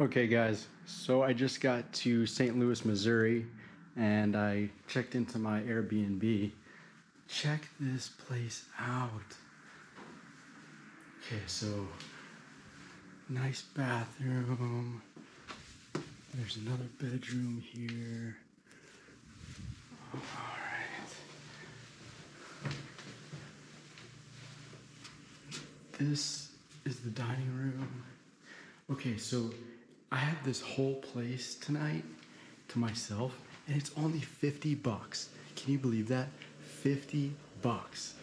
Okay, guys, so I just got to St. Louis, Missouri, and I checked into my Airbnb. Check this place out. Okay, so nice bathroom. There's another bedroom here. All right. This is the dining room. Okay, so I have this whole place tonight to myself, and it's only 50 bucks. Can you believe that? 50 bucks.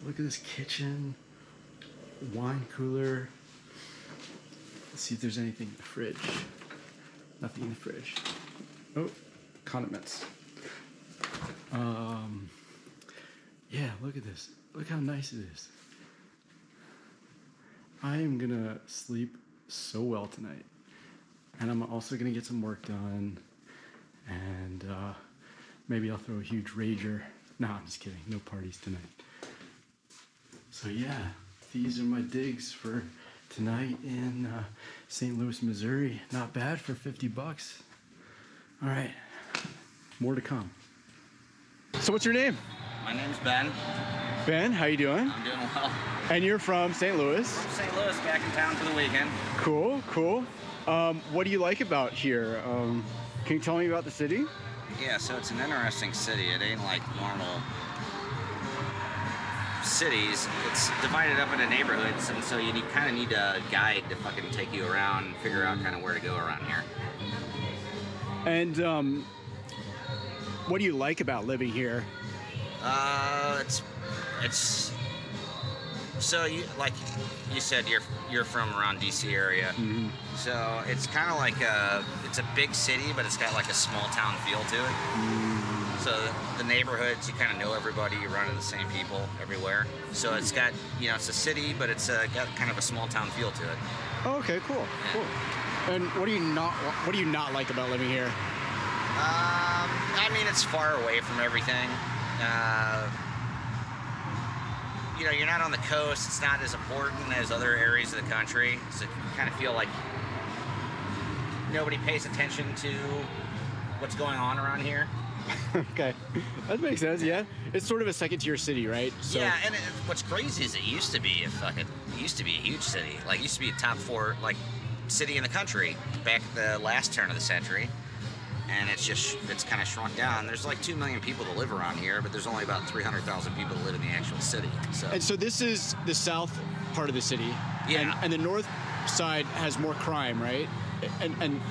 Look at this kitchen, wine cooler. Let's see if there's anything in the fridge. Nothing in the fridge. Oh, condiments. Yeah, look at this. Look how nice it is. I am gonna sleep so well tonight. And I'm also gonna get some work done. And maybe I'll throw a huge rager. No, I'm just kidding. No parties tonight. So yeah, these are my digs for tonight in St. Louis, Missouri. Not bad for 50 bucks. All right, more to come. So what's your name? My name's Ben. Ben, how you doing? I'm doing well. And you're from St. Louis? St. Louis, back in town for the weekend. Cool, cool. What do you like about here? Can you tell me about the city? Yeah, so it's an interesting city. It ain't like normal cities. It's divided up into neighborhoods, and so you kind of need a guide to fucking take you around and figure out kind of where to go around here. And what do you like about living here? It's so you like you said you're from around DC area, Mm-hmm. so it's kind of like it's a big city, but it's got like a small town feel to it. Mm-hmm. So the neighborhoods, you kind of know everybody, you run into the same people everywhere. So it's got it's a city, but it's got kind of a small town feel to it. Oh, okay, cool, cool. And what do you not like about living here? I mean, it's far away from everything. You're not on the coast. It's not as important as other areas of the country. So you kind of feel like nobody pays attention to what's going on around here. Okay, that makes sense. Yeah, it's sort of a second-tier city, right? So, yeah, and what's crazy is it used to be a huge city. Like, it used to be a top 4 city in the country back at the last turn of the century. And it's kind of shrunk down. There's like 2 million people that live around here, but there's only about 300,000 people that live in the actual city. And so this is the south part of the city. Yeah. And the north side has more crime, right? And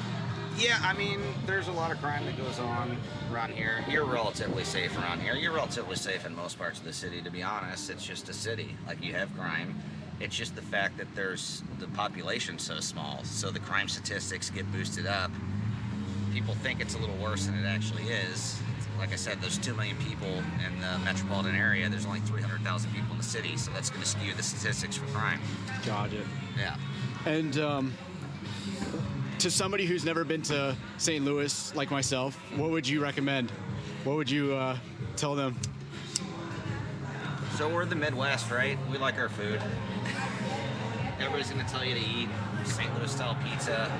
yeah, I mean, there's a lot of crime that goes on around here. You're relatively safe around here. You're relatively safe in most parts of the city, to be honest. It's just a city. Like, you have crime. It's just the fact that the population's so small, so the crime statistics get boosted up. People think it's a little worse than it actually is. Like I said, there's 2 million people in the metropolitan area. There's only 300,000 people in the city, so that's going to skew the statistics for crime. got it. Yeah. And to somebody who's never been to St. Louis, like myself, what would you recommend? What would you tell them? So we're the Midwest, right? We like our food. Everybody's going to tell you to eat St. Louis style pizza,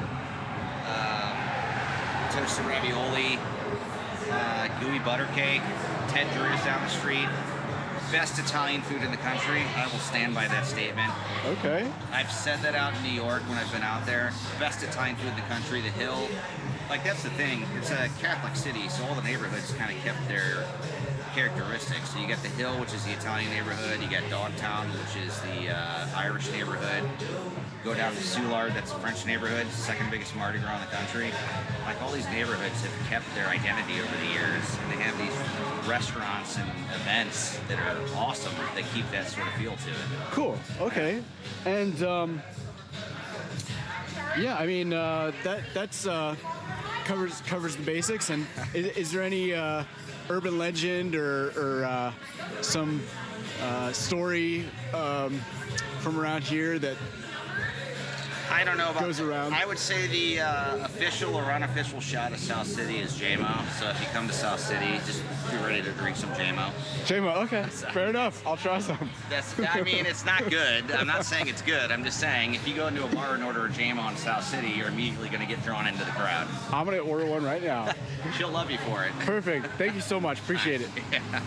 toasted ravioli, gooey butter cake, Ted Drew's down the street. Best Italian food in the country. I will stand by that statement. Okay. I've said that out in New York when I've been out there. Best Italian food in the country, the Hill. Like, that's the thing. It's a Catholic city, so all the neighborhoods kind of kept their characteristics. So you got the Hill, which is the Italian neighborhood. You got Dogtown, which is the Irish neighborhood. Go down to Soulard, that's the French neighborhood, second biggest Mardi Gras in the country. Like, all these neighborhoods have kept their identity over the years, and they have these restaurants and events that are awesome that keep that sort of feel to it. Cool. Okay. And yeah, I mean that's covers the basics. And is there any urban legend or some story from around here that I don't know about goes around? I would say the official or unofficial shot of South City is JMO. So if you come to South City, just be ready to drink some JMO. JMO, okay, fair enough. I'll try some. I mean, it's not good. I'm not saying it's good. I'm just saying if you go into a bar and order a JMO in South City, you're immediately going to get drawn into the crowd. I'm gonna order one right now. She'll love you for it. Perfect. Thank you so much. Appreciate it. Yeah.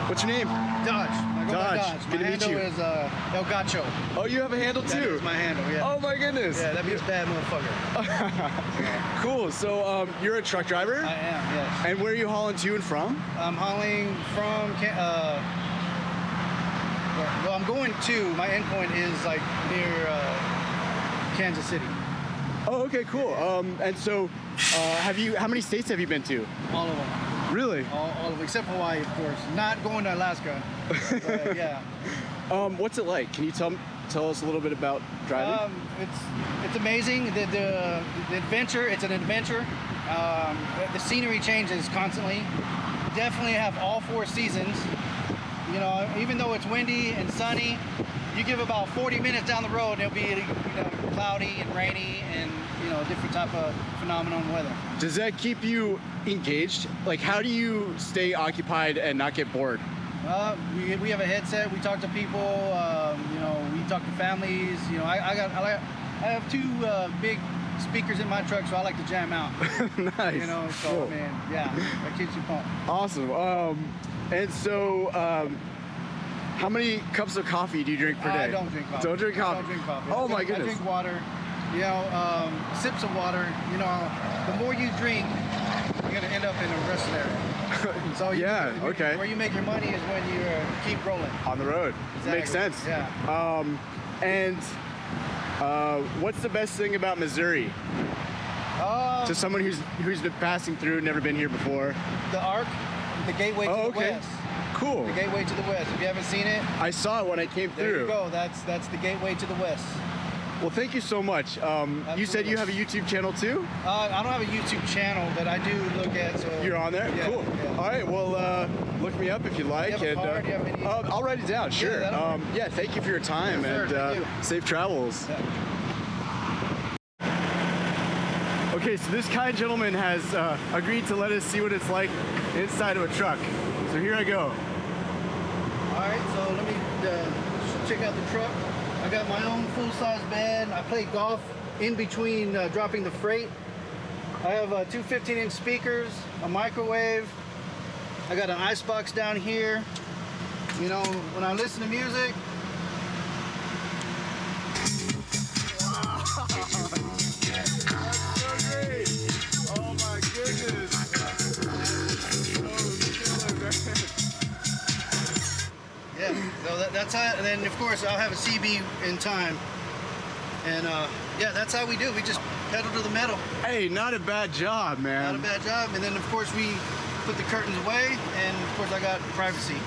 What's your name? Dodge. I go by Dodge. Dodge. Good to My meet handle you. is El Gacho. Oh, you have a handle That too? is my handle, yeah. Oh my goodness. Yeah, that means bad motherfucker. Cool. So you're a truck driver? I am, yes. And where are you hauling to and from? I'm hauling from, well, I'm going to, my endpoint is like near Kansas City. Oh, okay, cool. And so how many states have you been to? All of them. Really? All of them, except Hawaii, of course. Not going to Alaska. But, yeah. What's it like? Can you tell us a little bit about driving? It's amazing. The adventure, it's an adventure. The scenery changes constantly. Definitely have all 4 seasons. You know, even though it's windy and sunny, you give about 40 minutes down the road and it'll be cloudy and rainy and a different type of phenomenon weather. Does that keep you engaged? Like, how do you stay occupied and not get bored? We have a headset. We talk to people. We talk to families. I have 2 big speakers in my truck, so I like to jam out. Nice. So Cool. man, yeah, that keeps you pumped. Awesome. And so, how many cups of coffee do you drink per day? I don't drink coffee. Don't drink coffee? I don't drink coffee. Oh my goodness. I drink water. Sips of water. The more you drink, you're gonna end up in a rest area. So okay. Where you make your money is when you keep rolling. On the road. Exactly. Makes sense. Yeah. And what's the best thing about Missouri? To someone who's been passing through, never been here before. The Arc, the gateway to the west. Cool. The gateway to the west. If you haven't seen it, I saw it when I came there through. you go. That's the gateway to the west. Well, thank you so much. You said you have a YouTube channel too? I don't have a YouTube channel, but I do look at. So you're on there? Yeah, Cool. Yeah. All right. Well, look me up if you like. Do you have a card? Do you have any? I'll write it down. Sure. Yeah, Thank you for your time, Yes, sir, and thank you. safe travels. Yeah. Okay, so this kind gentleman has agreed to let us see what it's like inside of a truck. So here I go. All right, so let me check out the truck. I got my own full-size bed. I play golf in between dropping the freight. I have 2 15-inch speakers, a microwave. I got an icebox down here. When I listen to music. Yeah, so that's how, and then of course I'll have a CB in time. And yeah, that's how we do. We just pedal to the metal. Hey, not a bad job, man. Not a bad job. And then of course we put the curtains away, and of course I got privacy.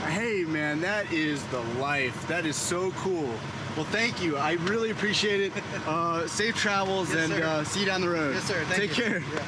Hey, man, that is the life. That is so cool. Well, thank you. I really appreciate it. Safe travels, Yes, and sir. see you down the road. Yes, sir. Thank Take you. care. Yeah.